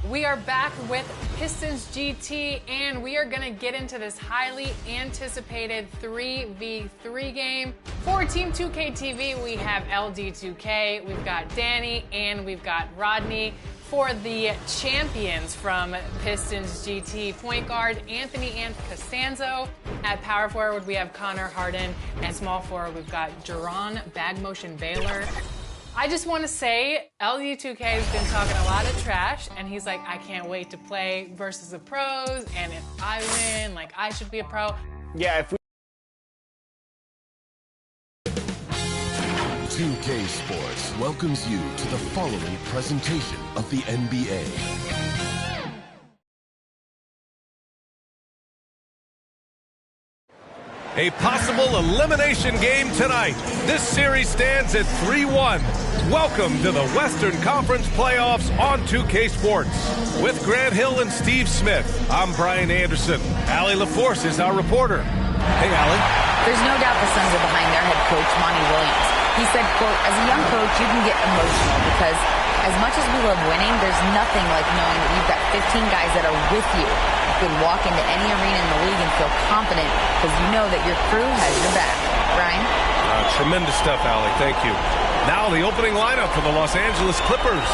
We are back with Pistons GT, and we are going to get into this highly anticipated 3v3 game. For Team 2K TV, we have LD2K, we've got Danny, and we've got Rodney. For the champions from Pistons GT, point guard Anthony Costanzo. At power forward, we have Connor Harden. And small forward, we've got Duran Bagmotion Baylor. I just want to say, LD2K has been talking a lot of trash, and he's like, I can't wait to play versus the pros, and if I win, like, I should be a pro. Yeah, if we 2K Sports welcomes you to the following presentation of the NBA. A possible elimination game tonight. This series stands at 3-1. Welcome to the Western Conference Playoffs on 2K Sports. With Grant Hill and Steve Smith, I'm Brian Anderson. Allie LaForce is our reporter. Hey, Allie. There's no doubt the Suns are behind their head coach, Monty Williams. He said, quote, as a young coach, you can get emotional because as much as we love winning, there's nothing like knowing that you've got 15 guys that are with you. You can walk into any arena in the league and feel confident because you know that your crew has your back. Brian? Tremendous stuff, Allie. Thank you. Now the opening lineup for the Los Angeles Clippers.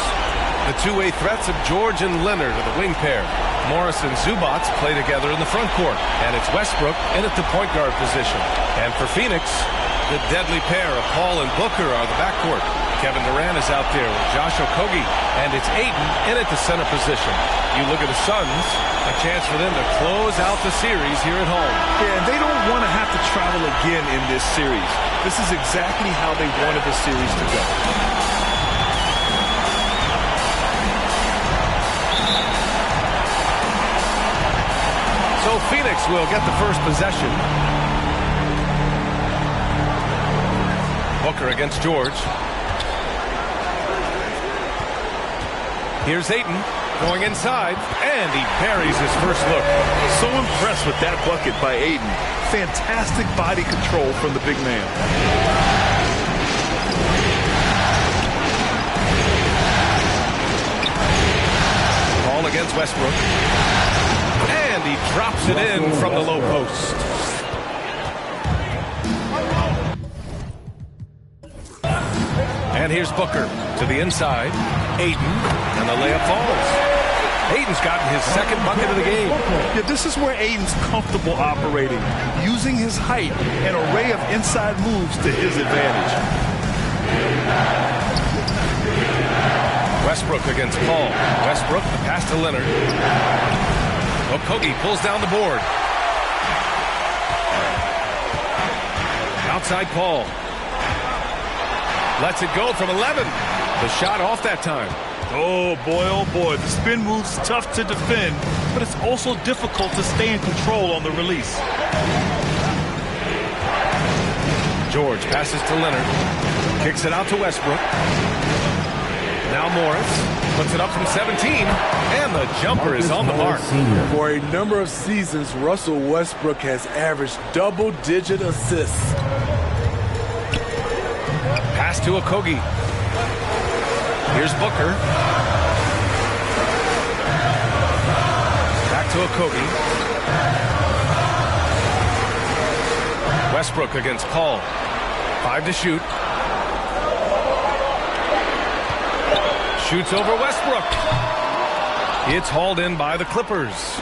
The two-way threats of George and Leonard are the wing pair. Morris and Zubac play together in the front court. And it's Westbrook in at the point guard position. And for Phoenix, the deadly pair of Paul and Booker are the backcourt. Kevin Durant is out there with Josh Okogie, and it's Ayton in at the center position. You look at the Suns, a chance for them to close out the series here at home. Yeah, they don't want to have to travel again in this series. This is exactly how they wanted the series to go. So Phoenix will get the first possession. Booker against George. Here's Ayton going inside, and he buries his first look. So impressed with that bucket by Ayton. Fantastic body control from the big man. Ball against Westbrook. And he drops it in from the low post. And here's Booker to the inside. Ayton, and the layup falls. Ayton's gotten his second bucket of the game. Yeah, this is where Ayton's comfortable operating, using his height and array of inside moves to his advantage. Westbrook against Paul. Westbrook, the pass to Leonard. Okogie pulls down the board. Outside Paul. Lets it go from 11. The shot off that time. Oh boy, the spin move's tough to defend, but it's also difficult to stay in control on the release. George passes to Leonard. Kicks it out to Westbrook. Now Morris puts it up from 17, and the jumper is on the mark. For a number of seasons, Russell Westbrook has averaged double-digit assists. Pass to Okogie. Here's Booker. Back to Okogie. Westbrook against Paul. 5 to shoot. Shoots over Westbrook. It's hauled in by the Clippers.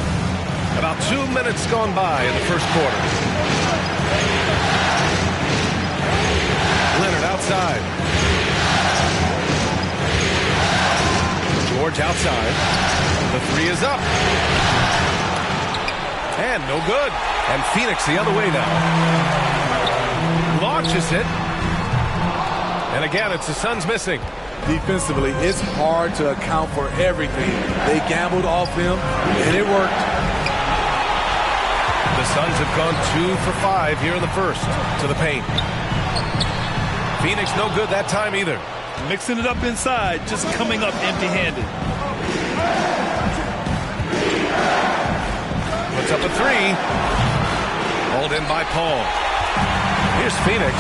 About 2 minutes gone by in the first quarter. Leonard outside. George outside. The three is up. And no good. And Phoenix the other way now. Launches it. And again, it's the Suns missing. Defensively, it's hard to account for everything. They gambled off him, and it worked. The Suns have gone 2 for 5 here in the first to the paint. Phoenix no good that time either. Mixing it up inside, just coming up empty-handed. Puts up a three. Hauled in by Paul. Here's Phoenix.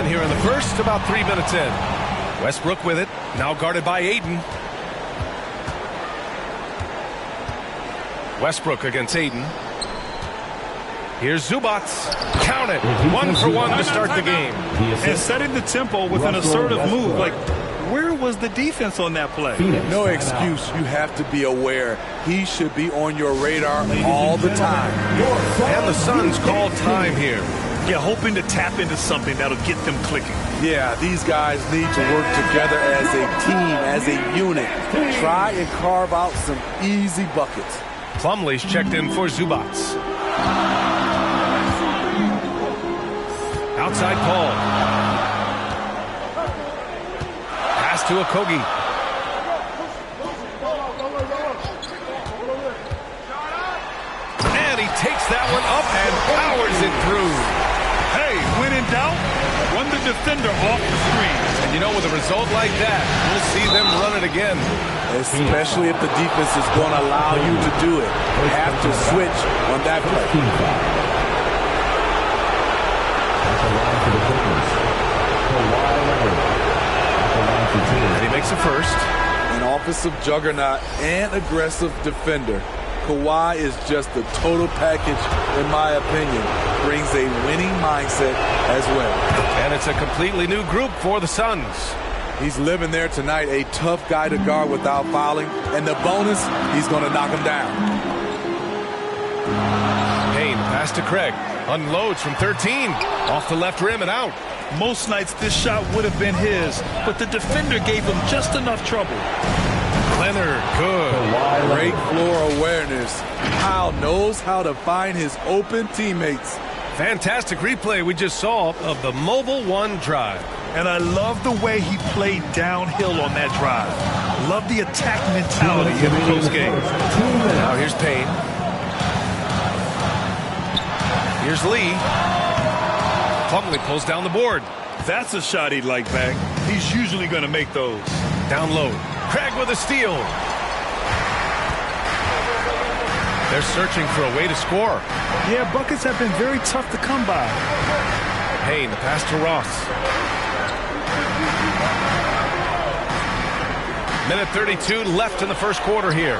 And here in the first, about 3 minutes in. Westbrook with it. Now guarded by Aiden. Westbrook against Aiden. Here's Zubats. Count it. 1 for 1 to start the game. And setting the tempo with an assertive move. Like, where was the defense on that play? No excuse. You have to be aware. He should be on your radar all the time. And the Suns call time here. Yeah, hoping to tap into something that'll get them clicking. Yeah, these guys need to work together as a team, as a unit. Try and carve out some easy buckets. Plumlee's checked in for Zubats. Outside Paul. Pass to Okogie. And he takes that one up and powers it through. Hey, when in doubt, run the defender off the screen. And you know, with a result like that, we'll see them run it again. Especially if the defense is going to allow you to do it. You have to switch on that play. And he makes a first. An offensive juggernaut and aggressive defender. Kawhi is just the total package, in my opinion. Brings a winning mindset as well. And it's a completely new group for the Suns. He's living there tonight, a tough guy to guard without fouling. And the bonus, he's going to knock him down. Payne, pass to Craig. Unloads from 13. Off the left rim and out. Most nights this shot would have been his, but the defender gave him just enough trouble. Leonard, good. Great floor awareness. Powell knows how to find his open teammates. Fantastic replay we just saw of the Mobile One drive. And I love the way he played downhill on that drive. Love the attack mentality in the close game. Now here's Payne. Here's Lee. Plumlee pulls down the board. That's a shot he'd like back. He's usually going to make those. Down low. Craig with a steal. They're searching for a way to score. Yeah, buckets have been very tough to come by. Payne, the pass to Ross. Minute 32 left in the first quarter here.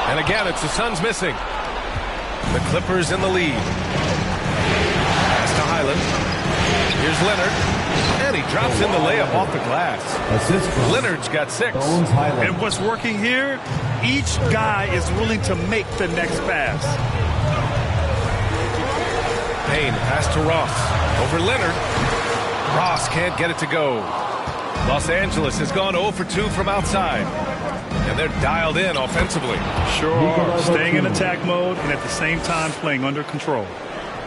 And again, it's the Suns missing. The Clippers in the lead. Pass to Highland. Here's Leonard. And he drops in the layup off the glass. Leonard's got 6. And what's working here, each guy is willing to make the next pass. Payne, pass to Ross. Over Leonard. Ross can't get it to go. Los Angeles has gone 0 for 2 from outside. And they're dialed in offensively. Sure are. Staying in attack mode and at the same time playing under control.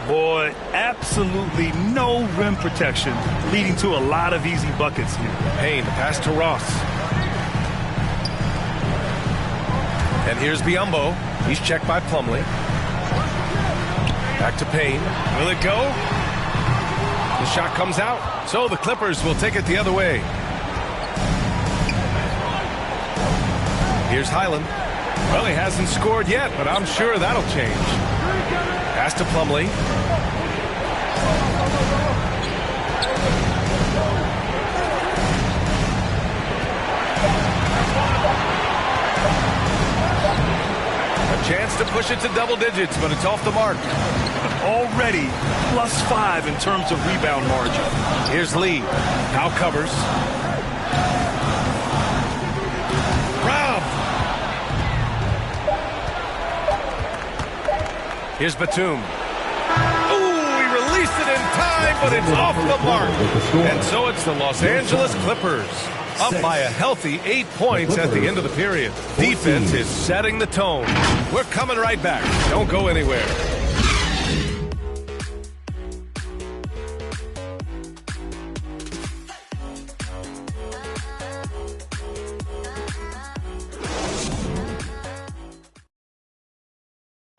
Boy, absolutely no rim protection, leading to a lot of easy buckets here. Payne, pass to Ross. And here's Biyombo. He's checked by Plumlee. Back to Payne. Will it go? The shot comes out. So the Clippers will take it the other way. Here's Highland. Well, he hasn't scored yet, but I'm sure that'll change. Pass to Plumlee. A chance to push it to double digits, but it's off the mark. Already +5 in terms of rebound margin. Here's Lee. Now covers. Rob. Here's Batum. Ooh, he released it in time, but it's off the mark. And so it's the Los Angeles Clippers. Up by a healthy 8 points at the end of the period. Defense is setting the tone. We're coming right back. Don't go anywhere.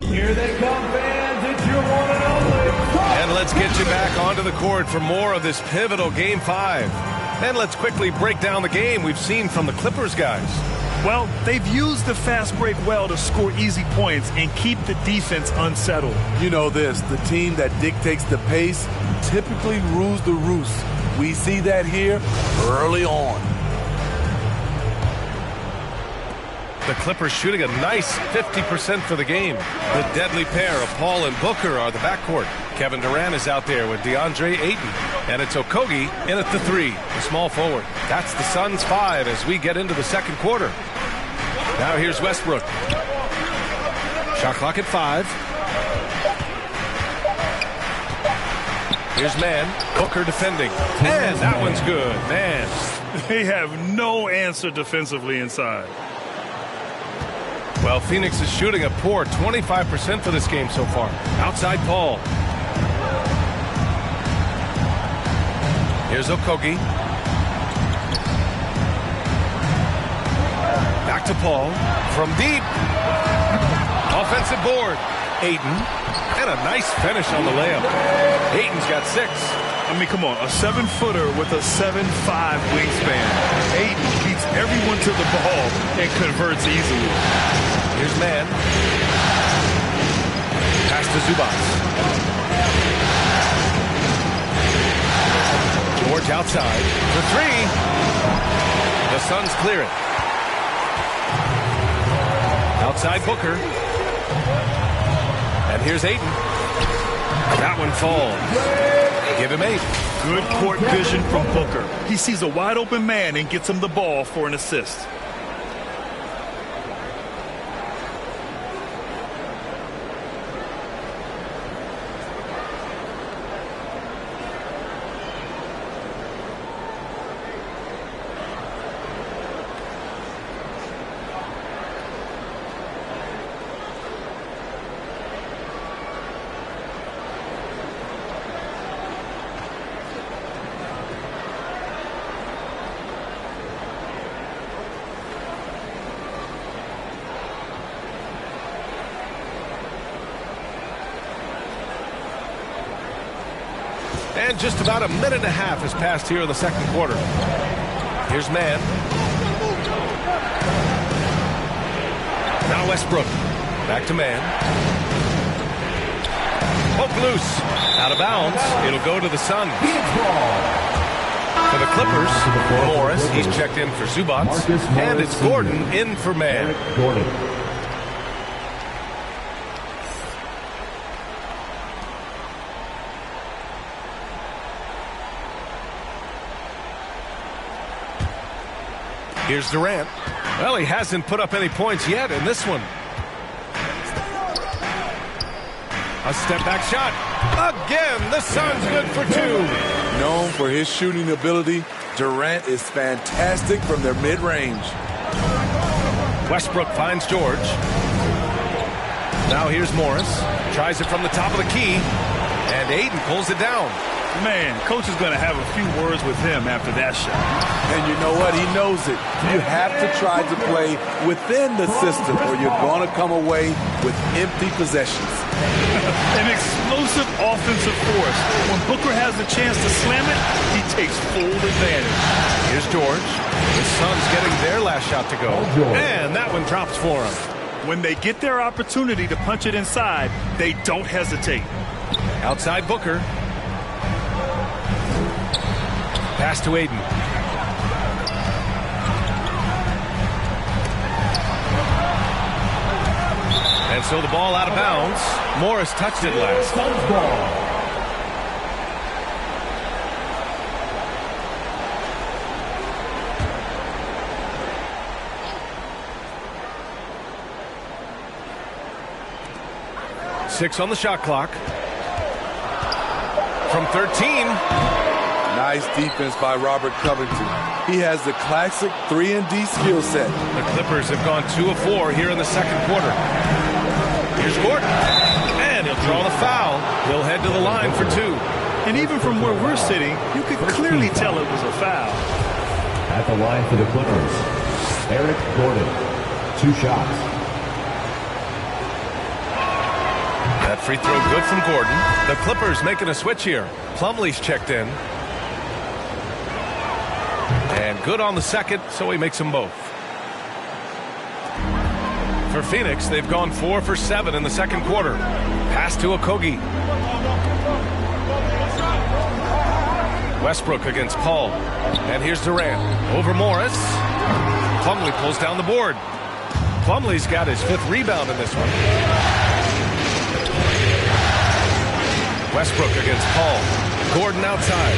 Here they come, fans. It's your one and only. And let's get you back onto the court for more of this pivotal Game 5. And let's quickly break down the game we've seen from the Clippers guys. Well, they've used the fast break well to score easy points and keep the defense unsettled. You know this, the team that dictates the pace typically rules the roost. We see that here early on. The Clippers shooting a nice 50% for the game. The deadly pair of Paul and Booker are the backcourt. Kevin Durant is out there with DeAndre Ayton. And it's Okogie in at the 3, the small forward. That's the Suns 5 as we get into the second quarter. Now here's Westbrook. Shot clock at 5. Here's Man. Booker defending. And that one's good. Man. They have no answer defensively inside. Well, Phoenix is shooting a poor 25% for this game so far. Outside Paul. Here's Okogie. Back to Paul. From deep. Offensive board. Ayton. And a nice finish on the layup. Ayton's got 6. I mean, come on, a 7-footer with a 7'5" wingspan. Ayton beats everyone to the ball and converts easily. Here's Man. Pass to Zubac. George outside. For 3. The Suns clear it. Outside Booker. And here's Ayton. That one falls. Give him 8. Good court vision from Booker. He sees a wide open man and gets him the ball for an assist. And just about a minute and a half has passed here in the second quarter. Here's Man. Now Westbrook. Back to Man. Poke loose. Out of bounds. It'll go to the Suns. For the Clippers, Morris. He's checked in for Zubac. And it's Gordon in for Man. Here's Durant. Well, he hasn't put up any points yet in this one. A step-back shot. Again, the Suns good for 2. Known for his shooting ability, Durant is fantastic from their mid-range. Westbrook finds George. Now here's Morris. Tries it from the top of the key. And Ayton pulls it down. Man, coach is going to have a few words with him after that shot. And you know what? He knows it. You have to try to play within the system or you're going to come away with empty possessions. An explosive offensive force. When Booker has the chance to slam it, he takes full advantage. Here's George. The Suns getting their last shot to go. And that one drops for him. When they get their opportunity to punch it inside, they don't hesitate. Outside Booker. Pass to Ayton. And so the ball out of bounds. Morris touched it last. Six on the shot clock. From 13. Nice defense by Robert Covington. He has the classic 3-and-D skill set. The Clippers have gone 2 of 4 here in the second quarter. Here's Gordon. And he'll draw the foul. He'll head to the line for 2. And even from where we're sitting, you could clearly tell it was a foul. At the line for the Clippers, Eric Gordon. 2 shots. That free throw good from Gordon. The Clippers making a switch here. Plumlee's checked in. And good on the second, so he makes them both. For Phoenix, they've gone 4 for 7 in the second quarter. Pass to Okogie. Westbrook against Paul. And here's Durant. Over Morris. Plumlee pulls down the board. Plumlee's got his 5th rebound in this one. Westbrook against Paul. Gordon outside.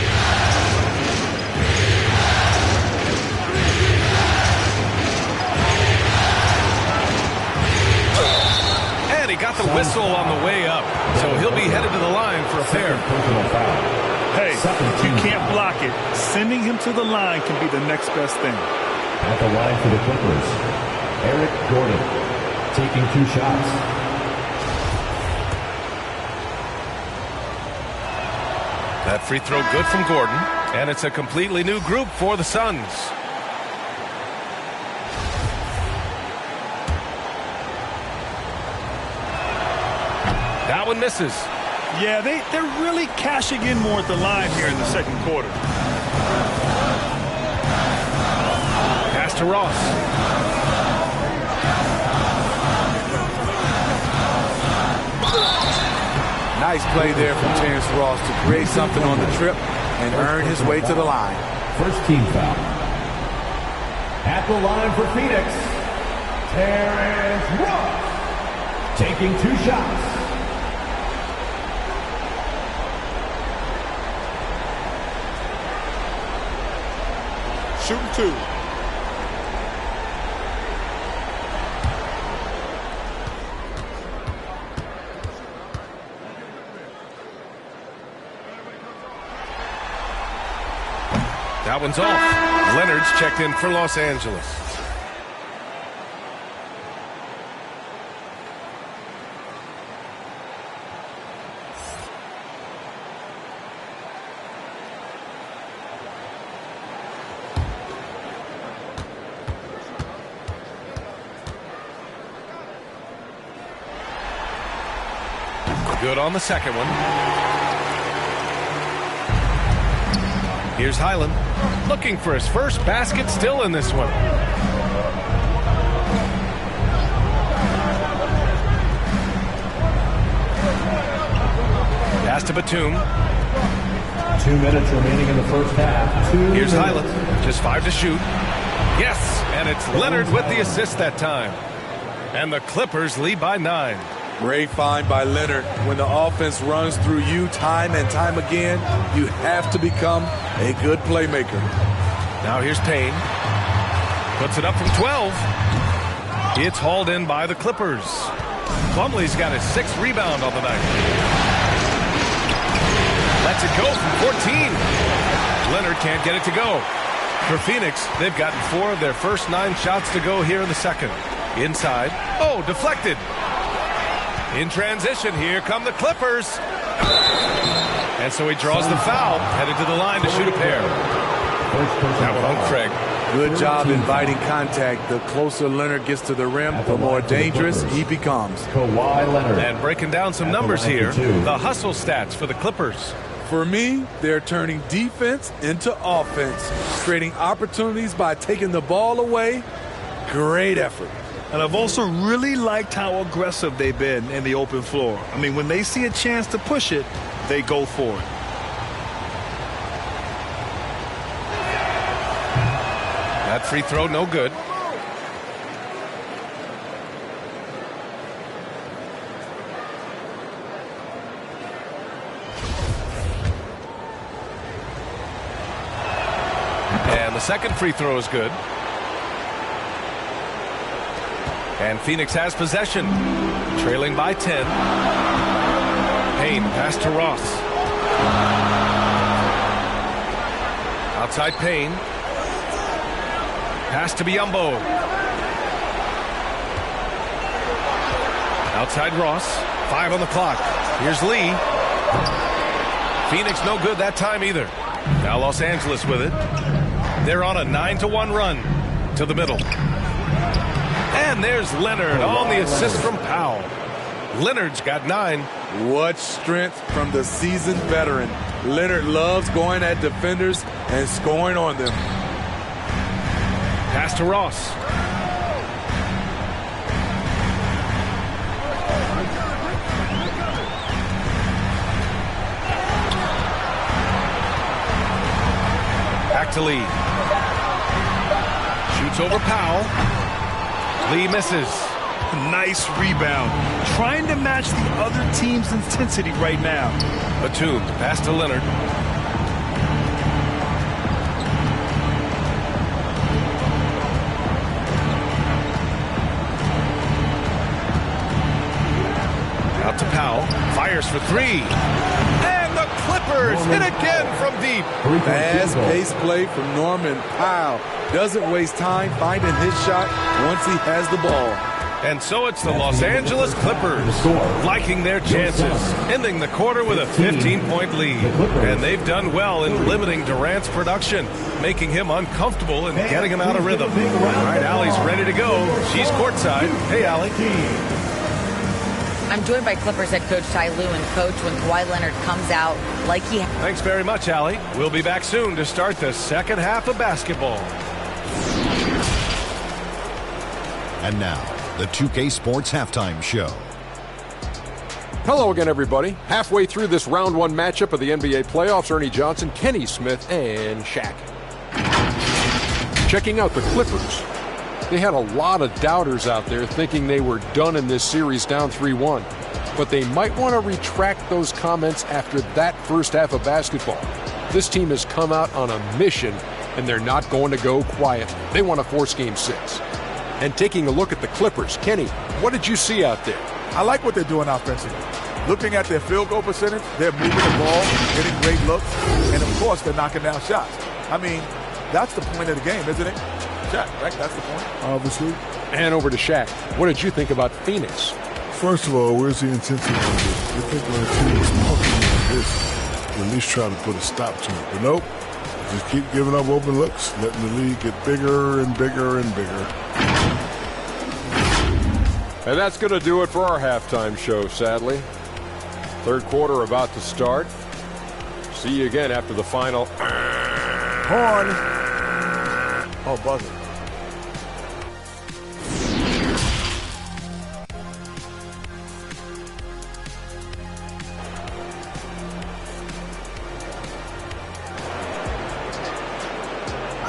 And he got the whistle on the way up. So he'll be headed to the line for a pair. Hey, if you can't block it, sending him to the line can be the next best thing. At the line for the Clippers, Eric Gordon taking 2 shots. That free throw good from Gordon. And it's a completely new group for the Suns. That one misses. Yeah, they're really cashing in more at the line here in the second quarter. Pass to Ross. Nice play there from Terrence Ross to create something on the trip and earn his way to the line. First team foul. At the line for Phoenix, Terrence Ross taking 2 shots. Shooting 2. That one's off. Leonard's checked in for Los Angeles. Good on the second one. Here's Highland, looking for his first basket still in this one. Pass to Batum. 2 minutes remaining in the first half. Here's Highland, just 5 to shoot. Yes, and it's Leonard with the assist that time. And the Clippers lead by 9. Great find by Leonard. When the offense runs through you time and time again, you have to become a good playmaker. Now here's Payne. Puts it up from 12. It's hauled in by the Clippers. Plumlee's got his 6th rebound on the night. Lets it go from 14. Leonard can't get it to go. For Phoenix, they've gotten 4 of their first 9 shots to go here in the second. Inside. Oh, deflected. In transition, here come the Clippers. And so he draws the foul, headed to the line to shoot a pair. That one on Craig. Good job inviting contact. The closer Leonard gets to the rim, the more dangerous he becomes. Kawhi Leonard. And breaking down some numbers here, the hustle stats for the Clippers. For me, they're turning defense into offense, creating opportunities by taking the ball away. Great effort. And I've also really liked how aggressive they've been in the open floor. I mean, when they see a chance to push it, they go for it. That free throw, no good. And the second free throw is good. And Phoenix has possession, trailing by 10. Payne, pass to Ross. Outside Payne. Pass to Biyombo. Outside Ross. 5 on the clock. Here's Lee. Phoenix no good that time either. Now Los Angeles with it. They're on a 9-1 run to the middle. And there's Leonard on the assist from Powell. Leonard's got 9. What strength from the seasoned veteran. Leonard loves going at defenders and scoring on them. Pass to Ross. Back to Lee. Shoots over Powell. Lee misses. Nice rebound. Trying to match the other team's intensity right now. Batum, pass to Leonard. Out to Powell. Fires for three. And the Clippers hit again from deep. Fast-paced play from Norman Powell. Doesn't waste time finding his shot once he has the ball. And so it's the Los Angeles Clippers liking their chances, ending the quarter with a 15-point lead. And they've done well in limiting Durant's production, making him uncomfortable and getting him out of rhythm. All right, Allie's ready to go. She's courtside. Hey, Allie. I'm joined by Clippers head coach Ty Lue, and coach, when Kawhi Leonard comes out like he... Thanks very much, Allie. We'll be back soon to start the second half of basketball. And now, the 2K Sports Halftime Show. Hello again, everybody. Halfway through this round one matchup of the NBA playoffs, Ernie Johnson, Kenny Smith, and Shaq. Checking out the Clippers. They had a lot of doubters out there thinking they were done in this series down 3-1. But they might want to retract those comments after that first half of basketball. This team has come out on a mission, and they're not going to go quiet. They want to force Game 6. And taking a look at the Clippers, Kenny, what did you see out there? I like what they're doing offensively. Looking at their field goal percentage, they're moving the ball, getting great looks, and of course they're knocking down shots. I mean, that's the point of the game, isn't it? Shaq, right? That's the point. Obviously. And over to Shaq. What did you think about Phoenix? First of all, where's the intensity on this? I think when a team is talking like this, you at least try to put a stop to it. But nope, just keep giving up open looks, letting the league get bigger and bigger and bigger. And that's going to do it for our halftime show, sadly. Third quarter about to start. See you again after the final. Horn. Oh, buzzer.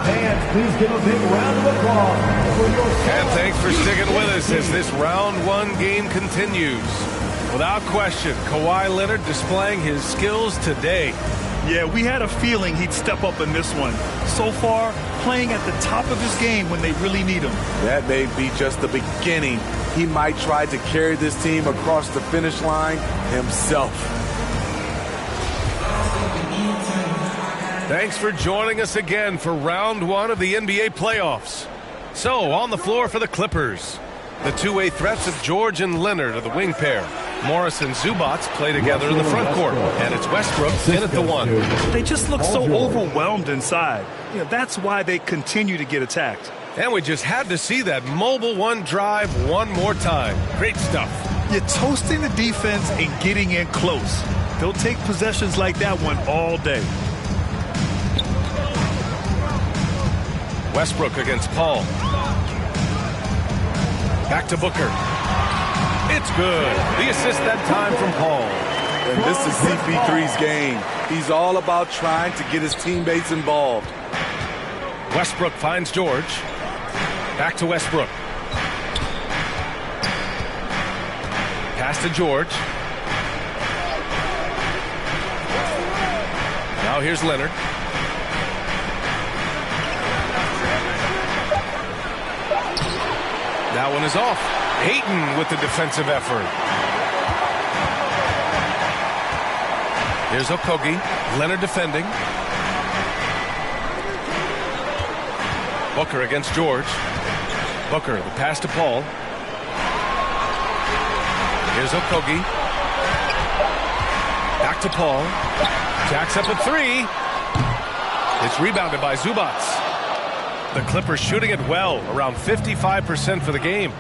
Fans, please give a big round of applause for your... And thanks for sticking with us as this round one game continues. Without question, Kawhi Leonard displaying his skills today. Yeah, we had a feeling he'd step up in this one. So far, playing at the top of his game when they really need him. That may be just the beginning. He might try to carry this team across the finish line himself. Thanks for joining us again for round one of the NBA playoffs. So, on the floor for the Clippers, the two-way threats of George and Leonard are the wing pair. Morris and Zubats play together in the front court, and it's Westbrook in at the one. They just look so overwhelmed inside. That's why they continue to get attacked. And we just had to see that mobile one drive one more time. Great stuff. You're toasting the defense and getting in close. They'll take possessions like that one all day. Westbrook against Paul. Back to Booker. It's good. The assist that time from Paul. And this is CP3's game. He's all about trying to get his teammates involved. Westbrook finds George. Back to Westbrook. Pass to George. Now here's Leonard. That one is off. Hayton with the defensive effort. Here's Okogie. Leonard defending. Booker against George. Booker, the pass to Paul. Here's Okogie. Back to Paul. Jacks up a three. It's rebounded by Zubats. The Clippers shooting it well, around 55% for the game.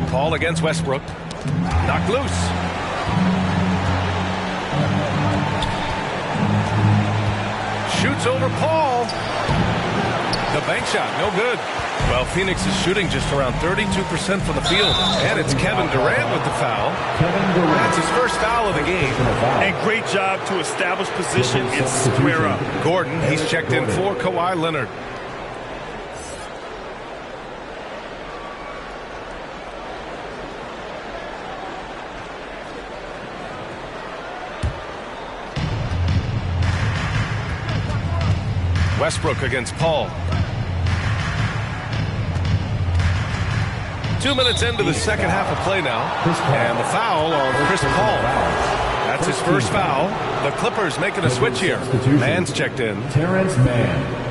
Paul against Westbrook. Knocked loose. Shoots over Paul. The bank shot, no good. Well, Phoenix is shooting just around 32% from the field. And it's Kevin Durant with the foul. That's his first foul of the game. And great job to establish position and square up. Gordon, he's checked in for Kawhi Leonard. Westbrook against Paul. 2 minutes into the second half of play now. And the foul on Chris Paul. That's his first foul. The Clippers making a switch here. Mann's checked in. Terrence Mann.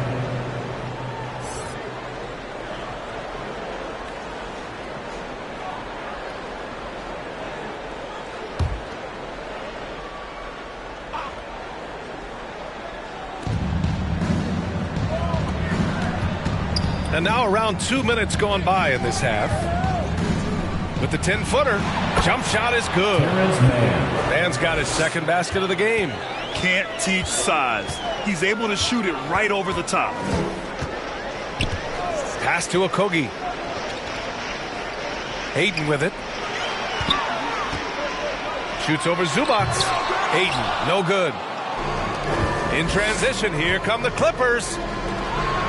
And now around 2 minutes gone by in this half. With the 10-footer, jump shot is good. Mann's got his second basket of the game. Can't teach size. He's able to shoot it right over the top. Pass to Okogie. Hayden with it. Shoots over Zubac. Hayden, no good. In transition, here come the Clippers.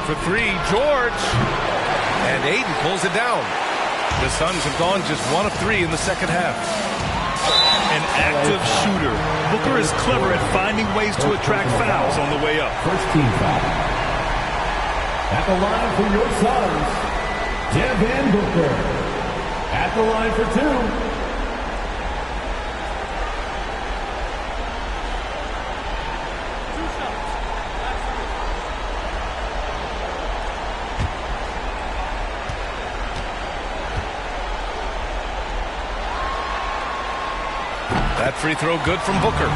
For three, George. And Hayden pulls it down. The Suns have gone just 1 of 3 in the second half. An active shooter. Booker is clever at finding ways to attract fouls on the way up. First team foul. At the line for your Suns, Devin Booker. At the line for 2. That free throw good from Booker.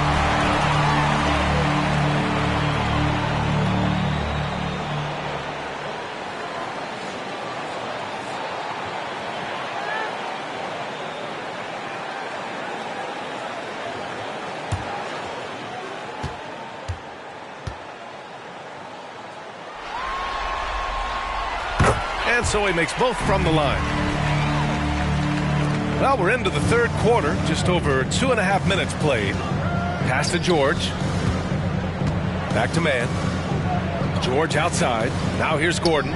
And so he makes both from the line. Well, we're into the third quarter, just over 2.5 minutes played. Pass to George. Back to Mann. George outside. Now here's Gordon.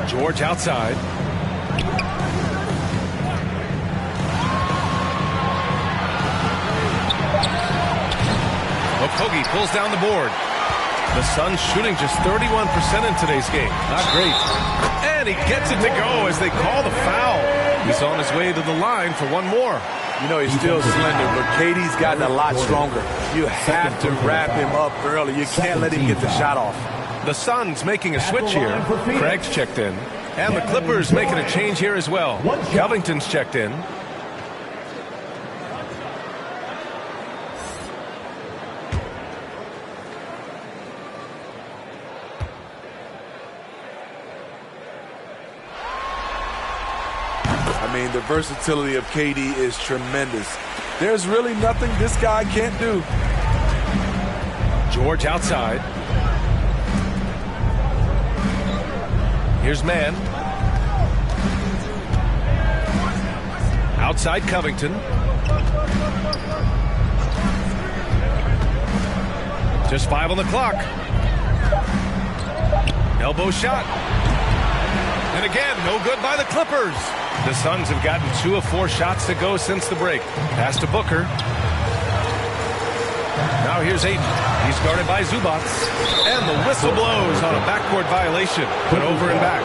George outside. Okogie pulls down the board. The Suns shooting just 31% in today's game. Not great. And he gets it to go as they call the foul. He's on his way to the line for one more. You know, he's still slender, but KD's gotten a lot stronger. You have to wrap him up early. You can't let him get the shot off. The Suns making a switch here. Craig's checked in. And the Clippers making a change here as well. Covington's checked in. The versatility of KD is tremendous. There's really nothing this guy can't do. George outside. Here's Mann. Outside Covington. Just 5 on the clock. Elbow shot. And again, no good by the Clippers. The Suns have gotten 2 of 4 shots to go since the break. Pass to Booker. Now here's Ayton. He's guarded by Zubac. And the whistle blows on a backcourt violation. But over and back.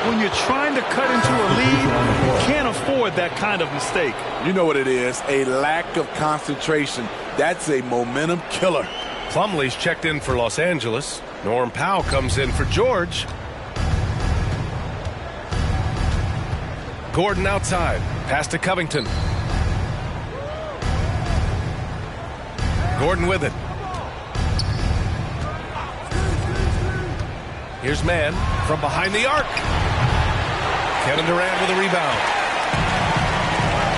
When you're trying to cut into a lead, you can't afford that kind of mistake. You know what it is, a lack of concentration. That's a momentum killer. Plumlee's checked in for Los Angeles. Norm Powell comes in for George. Gordon outside. Pass to Covington. Gordon with it. Here's Mann from behind the arc. Kevin Durant with a rebound.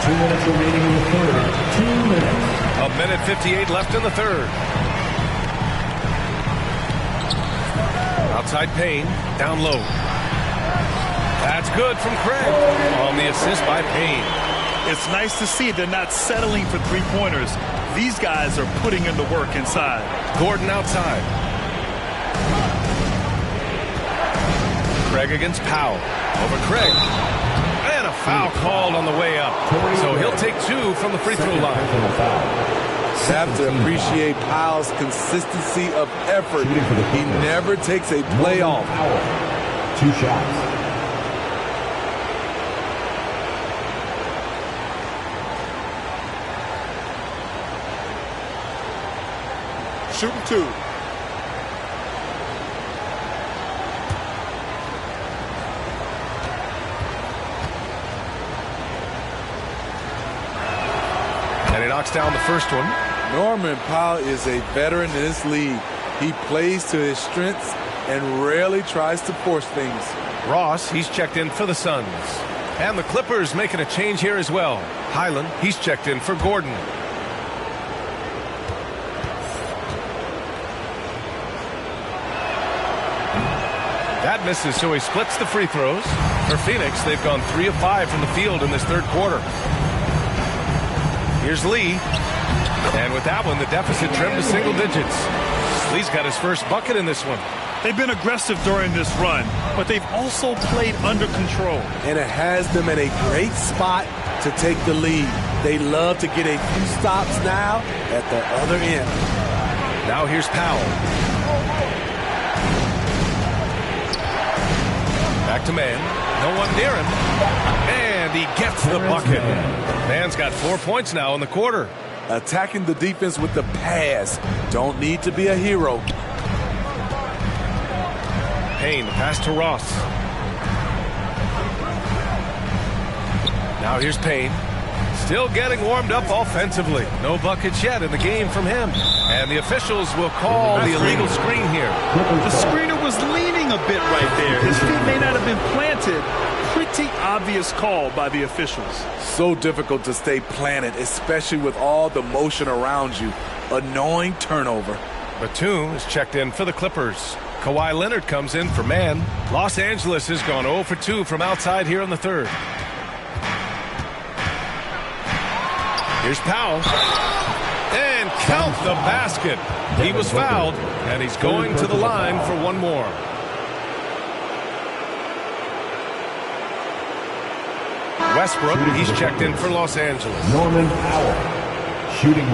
2 minutes remaining in the third. 2 minutes. A minute 58 left in the third. Outside Payne, down low. That's good from Craig on the assist by Payne. It's nice to see they're not settling for three-pointers. These guys are putting in the work inside. Gordon outside. Craig against Powell. Over Craig. And a foul called on the way up. So he'll take 2 from the free throw line. Have to appreciate Powell's consistency of effort. He never takes a play off. 2 shots. Shooting 2. And he knocks down the first one. Norman Powell is a veteran in this league. He plays to his strengths and rarely tries to force things. Ross, he's checked in for the Suns. And the Clippers making a change here as well. Highland, he's checked in for Gordon. That misses, so he splits the free throws. For Phoenix, they've gone 3 of 5 from the field in this third quarter. Here's Lee. And with that one, the deficit trimmed to single digits. Lee's got his first bucket in this one. They've been aggressive during this run, but they've also played under control. And it has them in a great spot to take the lead. They love to get a few stops now at the other end. Now here's Powell. Back to Mann. No one near him. And he gets the bucket. Mann's got 4 points now in the quarter. Attacking the defense with the pass. Don't need to be a hero. Payne, pass to Ross. Now here's Payne. Still getting warmed up offensively. No buckets yet in the game from him. And the officials will call the illegal screen here. The screener was leaning a bit right there. His feet may not have been planted. Pretty obvious call by the officials. So difficult to stay planted, especially with all the motion around you. Annoying turnover. Batum is checked in for the Clippers. Kawhi Leonard comes in for Mann. Los Angeles has gone 0 for 2 from outside here in the third. Here's Powell. And count the basket. He was fouled, and he's going to the line for one more. Westbrook, he's checked in for Los Angeles. Norman Powell, shooting 1.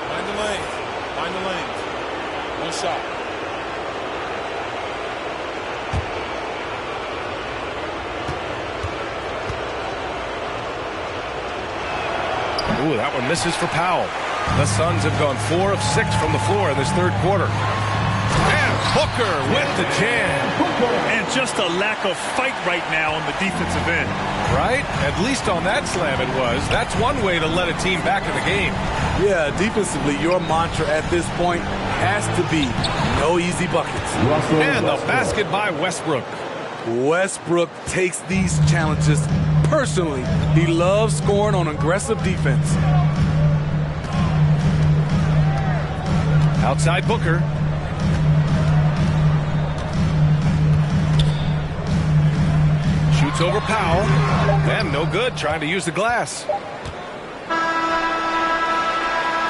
Find the lanes. One shot. Ooh, that one misses for Powell. The Suns have gone 4 of 6 from the floor in this third quarter. And Booker with the jam. And just a lack of fight right now on the defensive end. Right? At least on that slam it was. That's one way to let a team back in the game. Yeah, defensively, your mantra at this point has to be no easy buckets. And the basket by Westbrook. Westbrook takes these challenges personally. He loves scoring on aggressive defense. Outside Booker. Shoots over Powell. And no good, trying to use the glass.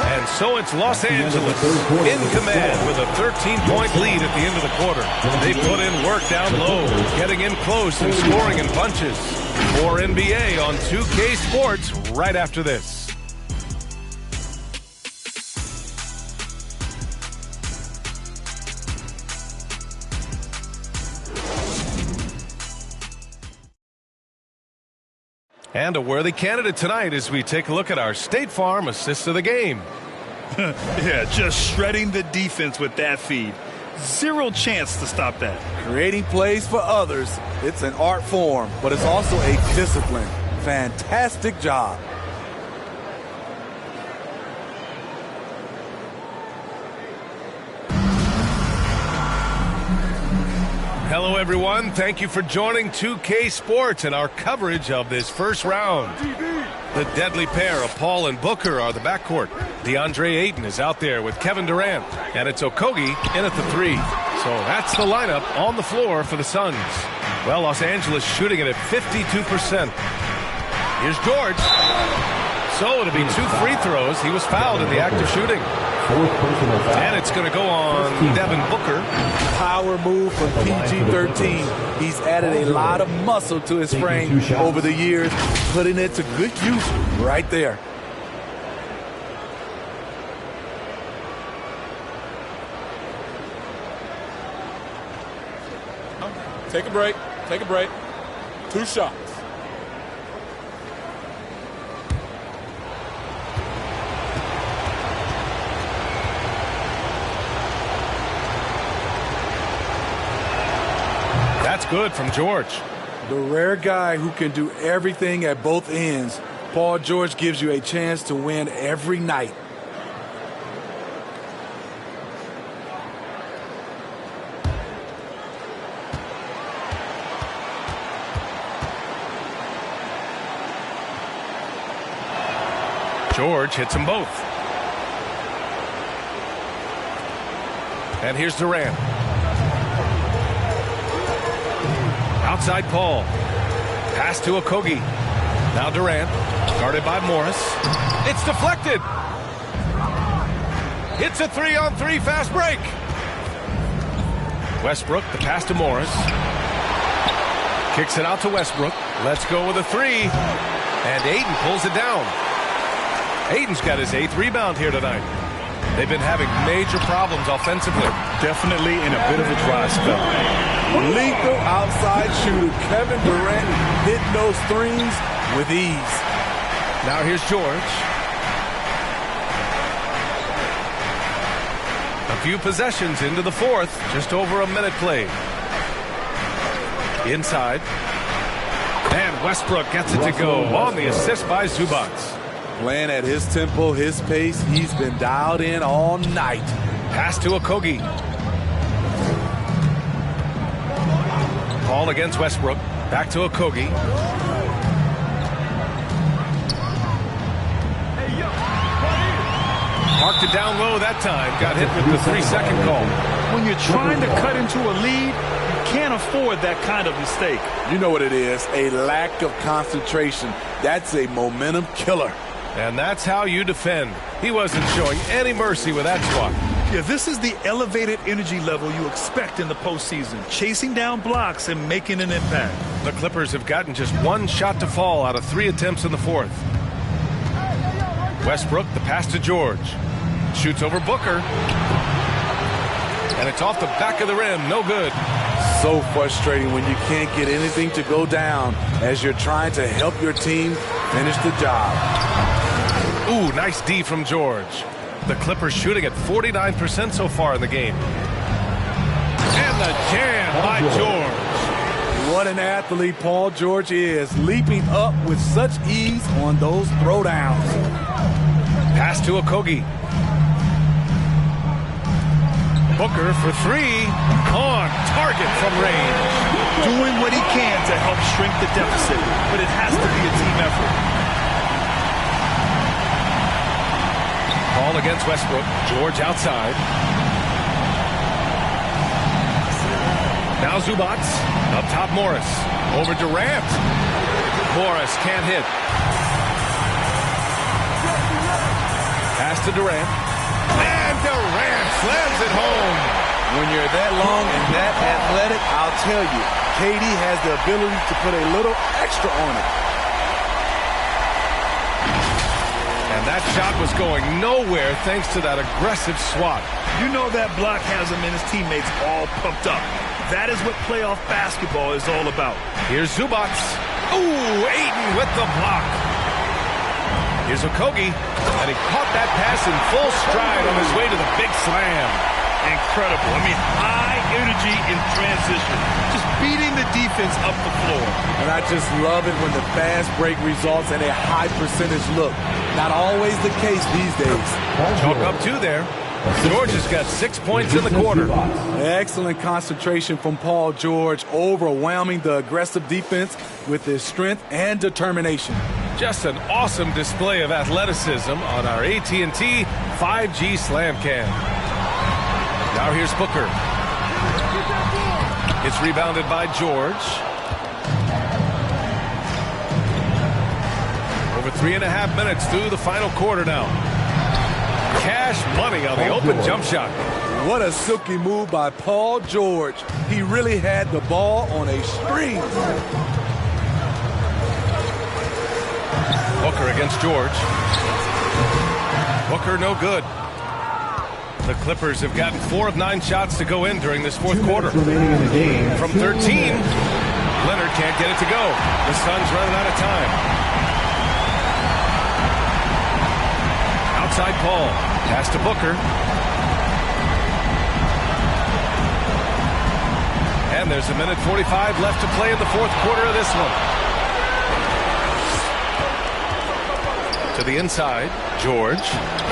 And so it's Los Angeles in command with a 13-point lead at the end of the quarter. They put in work down low, getting in close and scoring in bunches. More NBA on 2K Sports right after this. And a worthy candidate tonight as we take a look at our State Farm assist of the game. Yeah, just shredding the defense with that feed. Zero chance to stop that. Creating plays for others, it's an art form, but it's also a discipline. Fantastic job. Hello, everyone. Thank you for joining 2K Sports and our coverage of this first round. The deadly pair of Paul and Booker are the backcourt. DeAndre Ayton is out there with Kevin Durant, and it's Okogie in at the 3. So that's the lineup on the floor for the Suns. Well, Los Angeles shooting it at 52%. Here's George. So it'll be 2 free throws. He was fouled in the act of shooting. And it's going to go on Devin Booker. Power move from PG-13. He's added a lot of muscle to his frame over the years, putting it to good use right there. Take a break. Take a break. 2 shots. That's good from George. The rare guy who can do everything at both ends. Paul George gives you a chance to win every night. George hits them both. And here's Durant. Outside Paul. Pass to Okogie. Now Durant. Guarded by Morris. It's deflected. It's a 3-on-3 fast break. Westbrook, the pass to Morris. Kicks it out to Westbrook. Let's go with a 3. And Ayton pulls it down. Ayton's got his 8th rebound here tonight. They've been having major problems offensively. Definitely in a bit of a dry spell. Lethal outside shooter Kevin Durant hitting those threes with ease. Now here's George. A few possessions into the 4th. Just over a minute played. Inside. And Westbrook gets it to go on the assist by Zubac. Playing at his tempo, his pace. He's been dialed in all night. Pass to Okogie. Ball against Westbrook. Back to Okogie. Marked it down low that time. Got hit with the 3-second call. When you're trying to cut into a lead, you can't afford that kind of mistake. You know what it is, a lack of concentration. That's a momentum killer. And that's how you defend. He wasn't showing any mercy with that swat. Yeah, this is the elevated energy level you expect in the postseason. Chasing down blocks and making an impact. The Clippers have gotten just 1 shot to fall out of 3 attempts in the 4th. Westbrook, the pass to George. Shoots over Booker. And it's off the back of the rim. No good. So frustrating when you can't get anything to go down as you're trying to help your team finish the job. Ooh, nice D from George. The Clippers shooting at 49% so far in the game. And the jam by George. What an athlete Paul George is, leaping up with such ease on those throwdowns. Pass to Okogie. Booker for 3. On target from range. Doing what he can to help shrink the deficit, but it has to be a team effort. Ball against Westbrook. George outside. Now Zubac. Up top Morris. Over Durant. Morris can't hit. Pass to Durant. And Durant slams it home. When you're that long and that athletic, I'll tell you, KD has the ability to put a little extra on it. And that shot was going nowhere thanks to that aggressive swat. You know that block has him and his teammates all pumped up. That is what playoff basketball is all about. Here's Zubac. Ooh, Ayton with the block. Here's Okogie, and he caught that pass in full stride on his way to the big slam. Incredible. I mean, high energy in transition. Just beating the defense up the floor. And I just love it when the fast break results in a high percentage look. Not always the case these days. Chalk up 2 there. George has got 6 points in the quarter. Excellent concentration from Paul George, overwhelming the aggressive defense with his strength and determination. Just an awesome display of athleticism on our AT&T 5G Slam Cam. Now here's Booker. It's rebounded by George. Over 3.5 minutes through the final quarter now. Cash money on the open jump shot. What a silky move by Paul George. He really had the ball on a string. Booker against George. Booker no good. The Clippers have gotten 4 of 9 shots to go in during this fourth quarter. From 13, Leonard can't get it to go. The Suns running out of time. Outside Paul. Pass to Booker. And there's 1:45 left to play in the fourth quarter of this one. To the inside, George.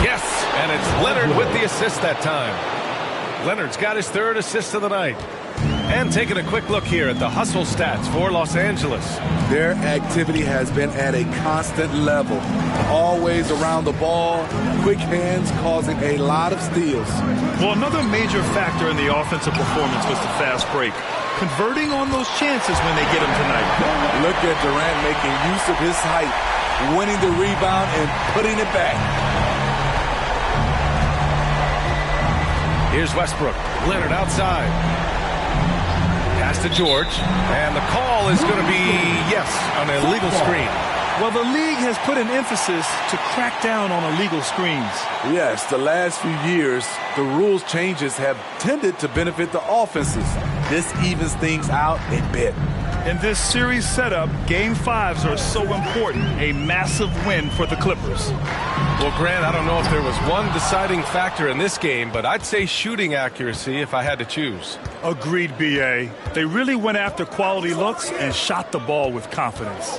Yes, and it's Leonard with the assist that time. Leonard's got his 3rd assist of the night. And taking a quick look here at the hustle stats for Los Angeles. Their activity has been at a constant level. Always around the ball, quick hands causing a lot of steals. Well, another major factor in the offensive performance was the fast break. Converting on those chances when they get them tonight. Look at Durant making use of his height, winning the rebound and putting it back. Here's Westbrook. Leonard outside. Pass to George. And the call is going to be, yes, an illegal screen. Well, the league has put an emphasis to crack down on illegal screens. Yes, the last few years, the rules changes have tended to benefit the offenses. This evens things out a bit. In this series setup, Game 5s are so important. A massive win for the Clippers. Well, Grant, I don't know if there was one deciding factor in this game, but I'd say shooting accuracy if I had to choose. Agreed, B.A. They really went after quality looks and shot the ball with confidence.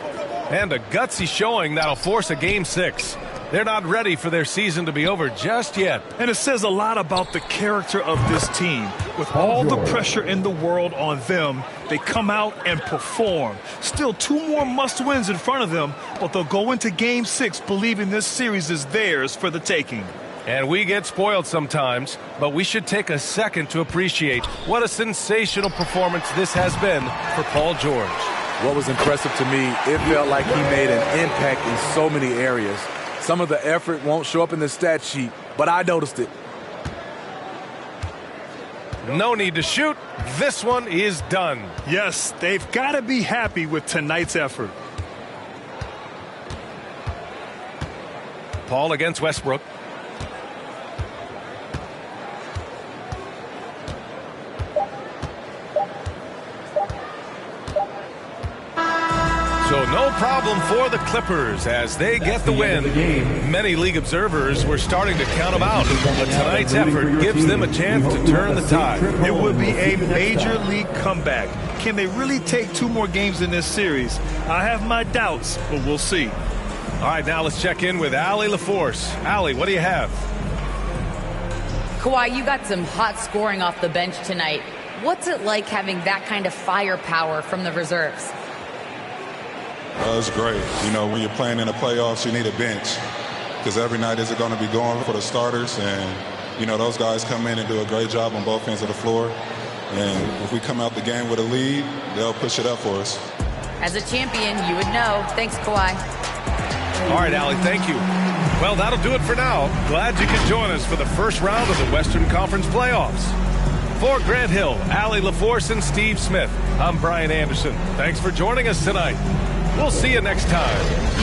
And a gutsy showing that'll force a Game 6. They're not ready for their season to be over just yet. And it says a lot about the character of this team. With all the pressure in the world on them, they come out and perform. Still 2 more must-wins in front of them, but they'll go into Game 6 believing this series is theirs for the taking. And we get spoiled sometimes, but we should take a second to appreciate what a sensational performance this has been for Paul George. What was impressive to me, it felt like he made an impact in so many areas. Some of the effort won't show up in the stat sheet, but I noticed it. No need to shoot. This one is done. Yes, they've got to be happy with tonight's effort. Paul against Westbrook. So no problem for the Clippers as they get the win. Many league observers were starting to count them out, but tonight's effort gives them a chance to turn the tide. It would be a major league comeback. Can they really take 2 more games in this series? I have my doubts, but we'll see. All right, now let's check in with Allie LaForce. Allie, what do you have? Kawhi, you got some hot scoring off the bench tonight. What's it like having that kind of firepower from the reserves? It's great. You know, when you're playing in the playoffs, you need a bench because every night isn't going to be going for the starters. And, you know, those guys come in and do a great job on both ends of the floor. And if we come out the game with a lead, they'll push it up for us. As a champion, you would know. Thanks, Kawhi. All right, Allie, thank you. Well, that'll do it for now. Glad you could join us for the first round of the Western Conference playoffs. For Grant Hill, Allie LaForce, and Steve Smith, I'm Brian Anderson. Thanks for joining us tonight. We'll see you next time.